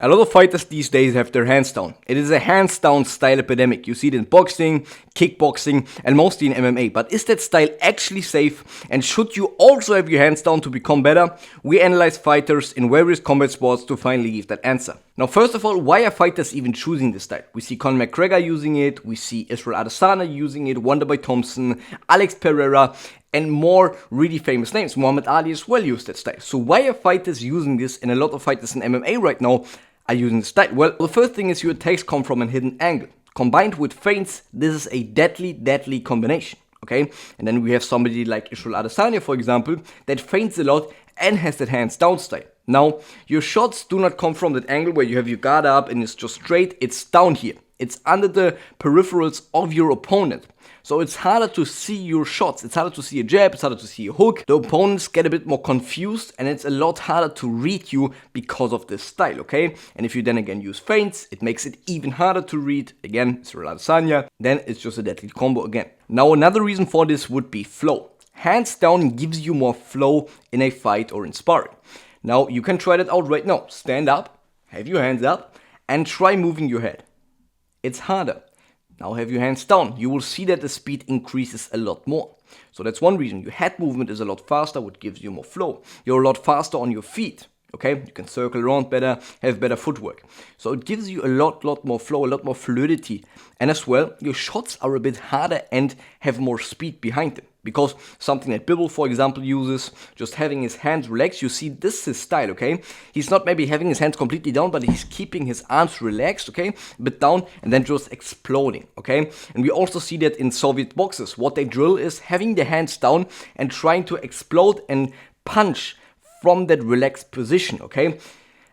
A lot of fighters these days have their hands down. It is a hands down style epidemic. You see it in boxing, kickboxing, and mostly in MMA. But is that style actually safe? And should you also have your hands down to become better? We analyze fighters in various combat sports to finally give that answer. Now, first of all, why are fighters even choosing this style? We see Conor McGregor using it, we see Israel Adesanya using it, Wonderboy Thompson, Alex Pereira, and more really famous names. Muhammad Ali as well used that style. So why are fighters using this? And a lot of fighters in MMA right now are using the style. Well, the first thing is your attacks come from a hidden angle. Combined with feints, this is a deadly combination, okay? And then we have somebody like Israel Adesanya, for example, that feints a lot and has that hands down style. Now, your shots do not come from that angle where you have your guard up and it's just straight. It's down here. It's under the peripherals of your opponent. So it's harder to see your shots. It's harder to see a jab, it's harder to see a hook. The opponents get a bit more confused and it's a lot harder to read you because of this style, okay? And if you then again use feints, it makes it even harder to read. Again, Israel Adesanya, then it's just a deadly combo again. Now another reason for this would be flow. Hands down gives you more flow in a fight or in sparring. Now you can try that out right now. Stand up, have your hands up, and try moving your head. It's harder. Now have your hands down. You will see that the speed increases a lot more. So that's one reason. Your head movement is a lot faster, which gives you more flow. You're a lot faster on your feet. Okay, you can circle around better, have better footwork. So it gives you a lot more flow, a lot more fluidity. And as well, your shots are a bit harder and have more speed behind them. Because something that Bibble, for example, uses, just having his hands relaxed. You see, this is his style, okay? He's not maybe having his hands completely down, but he's keeping his arms relaxed, okay? A bit down and then just exploding, okay? And we also see that in Soviet boxers. What they drill is having their hands down and trying to explode and punch from that relaxed position, okay?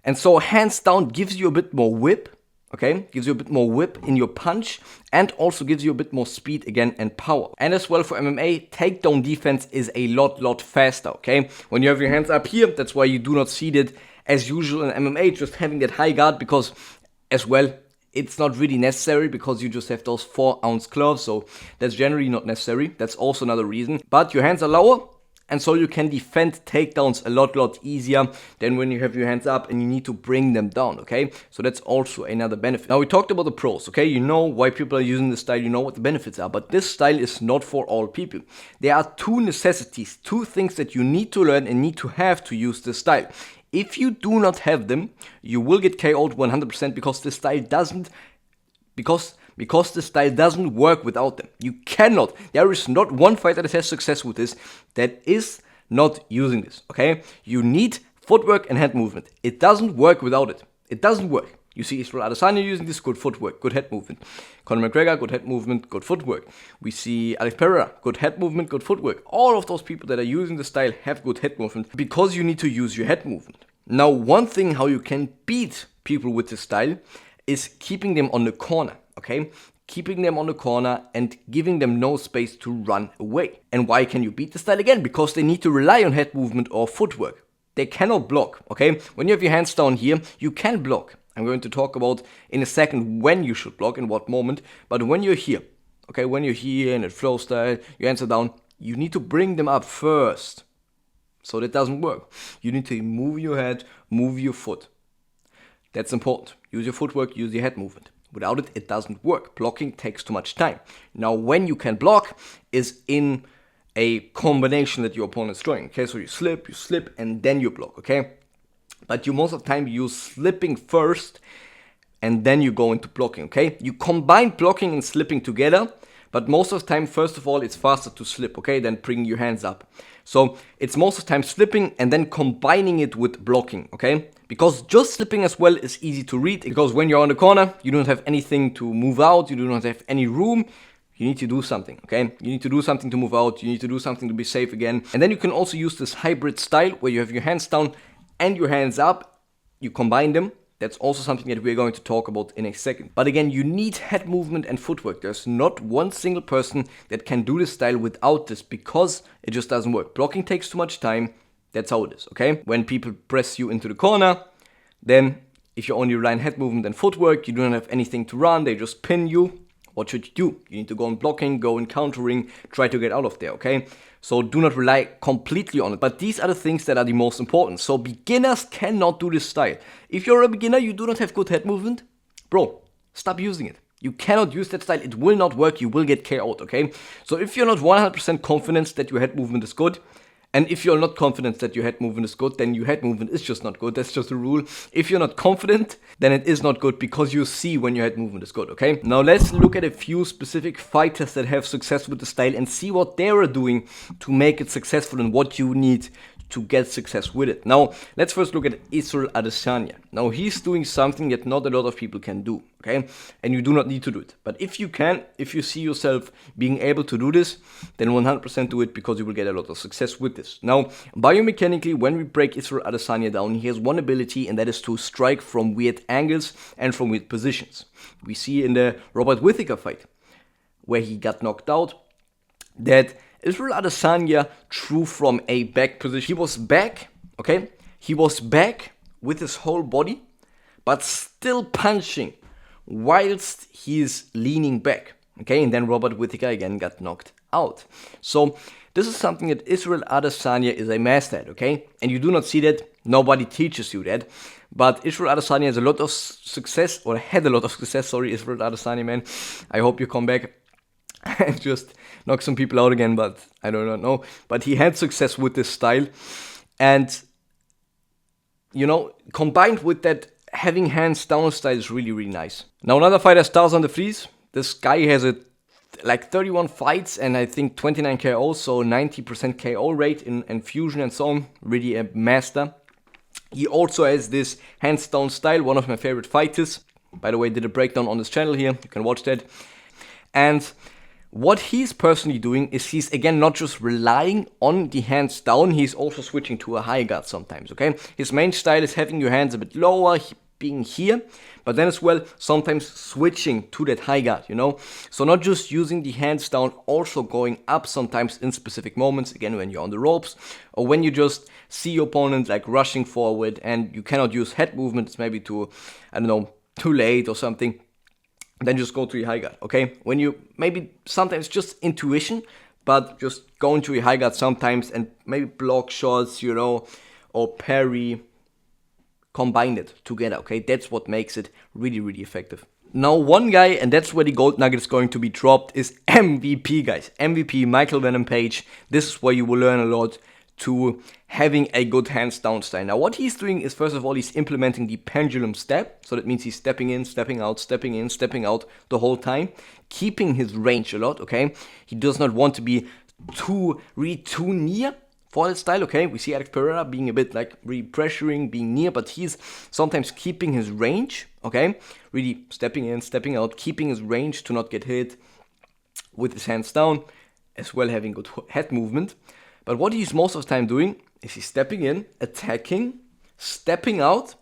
And so hands down gives you a bit more whip, okay? Gives you a bit more whip in your punch and also gives you a bit more speed again and power. And as well for MMA, takedown defense is a lot faster, okay? When you have your hands up here, that's why you do not see that as usual in MMA, just having that high guard because as well, it's not really necessary because you just have those 4-ounce gloves, so that's generally not necessary. That's also another reason. But your hands are lower, and so you can defend takedowns a lot easier than when you have your hands up and you need to bring them down, okay? So that's also another benefit. Now we talked about the pros, okay? You know why people are using this style, you know what the benefits are, but this style is not for all people. There are two necessities, two things that you need to learn and need to have to use this style. If you do not have them, you will get KO'd 100% because this style doesn't work without them. You cannot. There is not one fighter that has success with this that is not using this, okay? You need footwork and head movement. It doesn't work without it. It doesn't work. You see Israel Adesanya using this, good footwork, good head movement. Conor McGregor, good head movement, good footwork. We see Alex Pereira, good head movement, good footwork. All of those people that are using the style have good head movement because you need to use your head movement. Now, one thing how you can beat people with this style is keeping them on the corner, okay? Keeping them on the corner and giving them no space to run away. And why can you beat the style again? Because they need to rely on head movement or footwork. They cannot block, okay? When you have your hands down here, you can block. I'm going to talk about in a second when you should block, in what moment. But when you're here, okay, when you're here in a flow style, your hands are down, you need to bring them up first. So that doesn't work. You need to move your head, move your foot. That's important. Use your footwork, use your head movement. Without it, it doesn't work. Blocking takes too much time. Now, when you can block is in a combination that your opponent's throwing. Okay, so you slip, and then you block, okay? But you most of the time use slipping first, and then you go into blocking, okay? You combine blocking and slipping together, but most of the time, first of all, it's faster to slip, okay, than bringing your hands up. So it's most of the time slipping and then combining it with blocking, okay? Because just slipping as well is easy to read. Because when you're on the corner, you don't have anything to move out. You do not have any room. You need to do something, okay? You need to do something to move out. You need to do something to be safe again. And then you can also use this hybrid style where you have your hands down and your hands up. You combine them. That's also something that we're going to talk about in a second. But again, you need head movement and footwork. There's not one single person that can do this style without this because it just doesn't work. Blocking takes too much time. That's how it is, okay? When people press you into the corner, then if you only rely on head movement and footwork, you don't have anything to run. They just pin you. what should you do? You need to go in blocking, go in countering, try to get out of there, okay? So do not rely completely on it. But these are the things that are the most important. So beginners cannot do this style. If you're a beginner, you do not have good head movement, bro, stop using it. You cannot use that style. It will not work. You will get KO'd, okay? So if you're not 100% confident that your head movement is good, and if you're not confident that your head movement is good, then your head movement is just not good. That's just a rule. If you're not confident, then it is not good because you see when your head movement is good, okay? Now let's look at a few specific fighters that have success with the style and see what they are doing to make it successful and what you need to get success with it. Now, let's first look at Israel Adesanya. Now, he's doing something that not a lot of people can do, okay? And you do not need to do it. But if you can, if you see yourself being able to do this, then 100% do it because you will get a lot of success with this. Now, biomechanically, when we break Israel Adesanya down, he has one ability, and that is to strike from weird angles and from weird positions. We see in the Robert Whittaker fight, where he got knocked out, that Israel Adesanya threw from a back position. He was back, okay? He was back with his whole body, but still punching whilst he's leaning back, okay? And then Robert Whittaker again got knocked out. So this is something that Israel Adesanya is a master at, okay? And you do not see that. Nobody teaches you that. But Israel Adesanya has a lot of success, or had a lot of success, sorry, Israel Adesanya, man. I hope you come back and just knock some people out again, but I do not know. But he had success with this style. And, you know, combined with that, having hands down style is really, really nice. Now, another fighter, Stars on the Fleece. This guy has like 31 fights and I think 29 KO, so 90% KO rate in fusion and so on. Really a master. He also has this hands down style, one of my favorite fighters. By the way, did a breakdown on this channel here. You can watch that. And what he's personally doing is he's, again, not just relying on the hands down, he's also switching to a high guard sometimes, okay? His main style is having your hands a bit lower, being here, but then as well, sometimes switching to that high guard, you know? So not just using the hands down, also going up sometimes in specific moments, again, when you're on the ropes, or when you just see your opponent like rushing forward and you cannot use head movements, maybe too late or something. Then just go to your high guard, okay? When you, maybe sometimes just intuition, but just go into your high guard sometimes and maybe block shots, you know, or parry, combine it together, okay? That's what makes it really, really effective. Now, one guy, and that's where the gold nugget is going to be dropped, is MVP, guys. MVP, Michael Venom Page. This is where you will learn a lot to having a good hands down style. Now, what he's doing is, first of all, he's implementing the pendulum step. So that means he's stepping in, stepping out, stepping in, stepping out the whole time, keeping his range a lot, okay? He does not want to be too near for that style, okay? We see Alex Pereira being a bit like really pressuring, being near, but he's sometimes keeping his range, okay? Really stepping in, stepping out, keeping his range to not get hit with his hands down, as well having good head movement. But what he's most of the time doing is he's stepping in, attacking, stepping out,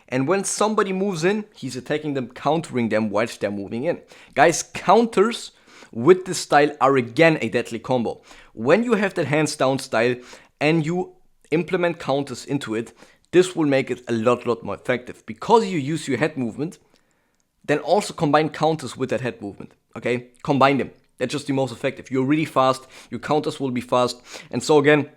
and when somebody moves in, he's attacking them, countering them whilst they're moving in. Guys, counters with this style are again a deadly combo. When you have that hands down style and you implement counters into it, this will make it a lot more effective. Because you use your head movement, then also combine counters with that head movement, okay? Combine them. That's just the most effective. You're really fast, your counters will be fast. And so again,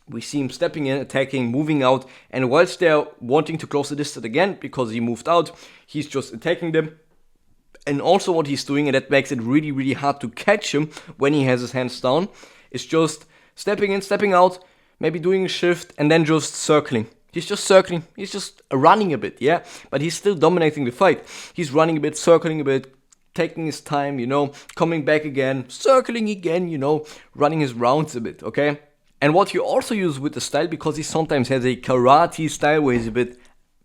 we see him stepping in, attacking, moving out. And whilst they're wanting to close the distance again, because he moved out, he's just attacking them. And also what he's doing, and that makes it really hard to catch him when he has his hands down, is just stepping in, stepping out, maybe doing a shift, and then just circling. He's just circling. He's just running a bit, yeah? But he's still dominating the fight. He's running a bit, circling a bit, taking his time, you know, coming back again, circling again, you know, running his rounds a bit, okay? And what you also use with the style, because he sometimes has a karate style where he's a bit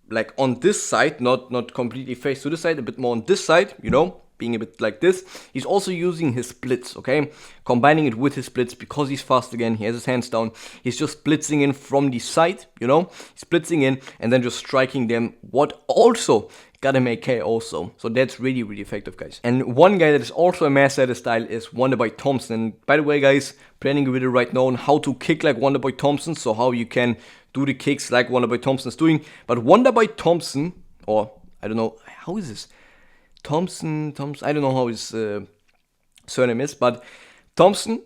like on this side, not completely face to this side, a bit more on this side, you know, being a bit like this. He's also using his splits, okay? Combining it with his splits because he's fast again, he has his hands down. He's just blitzing in from the side, you know? He's blitzing in and then just striking them, what also gotta make KO also. So that's really effective, guys. And one guy that is also a master at the style is Wonderboy Thompson. And by the way, guys, planning a video right now on how to kick like Wonderboy Thompson, so how you can do the kicks like Wonderboy Thompson is doing. But Wonderboy Thompson, or I don't know, how is this? Thompson, I don't know how his surname is, but Thompson,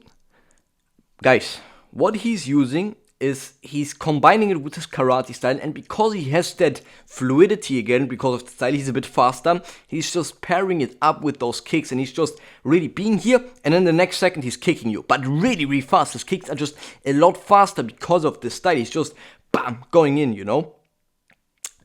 guys, what he's using is he's combining it with his karate style, and because he has that fluidity again, because of the style, he's a bit faster, he's just pairing it up with those kicks, and he's just really being here, and then the next second he's kicking you, but really, really fast. His kicks are just a lot faster because of this style. He's just, bam, going in, you know?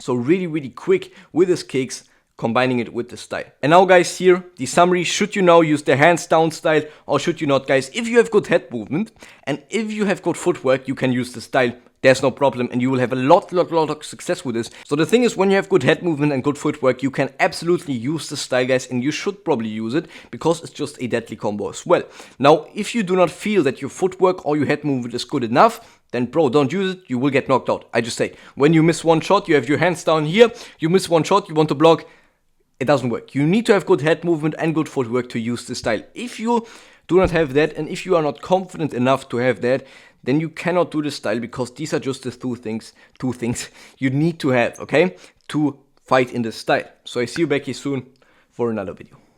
So really, really quick with his kicks, combining it with the style. And now, guys, here, the summary. Should you now use the hands down style or should you not, guys? If you have good head movement and if you have good footwork, you can use the style. There's no problem, and you will have a lot of success with this. So the thing is, when you have good head movement and good footwork, you can absolutely use the style, guys, and you should probably use it because it's just a deadly combo as well. Now, if you do not feel that your footwork or your head movement is good enough, then bro, don't use it, you will get knocked out. I just say, when you miss one shot, you have your hands down here, you miss one shot, you want to block, it doesn't work. You need to have good head movement and good footwork to use this style. If you do not have that, and if you are not confident enough to have that, then you cannot do this style, because these are just the two things you need to have, okay, to fight in this style. So I see you back here soon for another video.